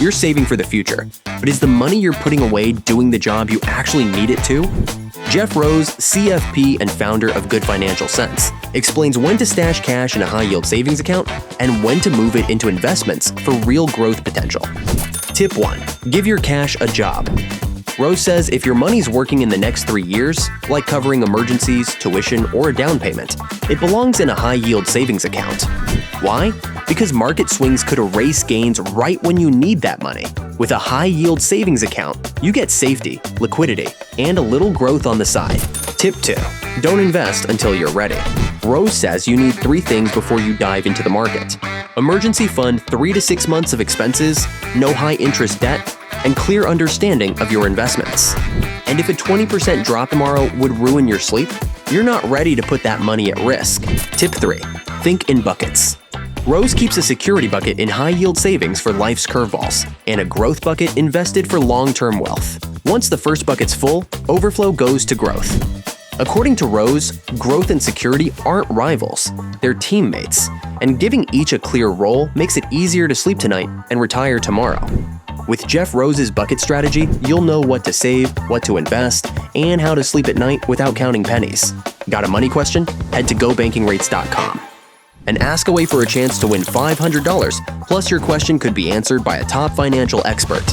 You're saving for the future, but is the money you're putting away doing the job you actually need it to? Jeff Rose, CFP and founder of Good Financial Sense, explains when to stash cash in a high-yield savings account and when to move it into investments for real growth potential. Tip 1. Give your cash a job. Rose says if your money's working in the next 3 years, like covering emergencies, tuition, or a down payment, it belongs in a high-yield savings account. Why? Because market swings could erase gains right when you need that money. With a high-yield savings account, you get safety, liquidity, and a little growth on the side. Tip 2. Don't invest until you're ready. Rose says you need 3 things before you dive into the market: emergency fund 3 to 6 months of expenses, no high-interest debt, and clear understanding of your investments. And if a 20% drop tomorrow would ruin your sleep, you're not ready to put that money at risk. Tip 3. Think in buckets. Rose keeps a security bucket in high-yield savings for life's curveballs and a growth bucket invested for long-term wealth. Once the first bucket's full, overflow goes to growth. According to Rose, growth and security aren't rivals, they're teammates, and giving each a clear role makes it easier to sleep tonight and retire tomorrow. With Jeff Rose's bucket strategy, you'll know what to save, what to invest, and how to sleep at night without counting pennies. Got a money question? Head to GoBankingRates.com and ask away for a chance to win $500, plus your question could be answered by a top financial expert.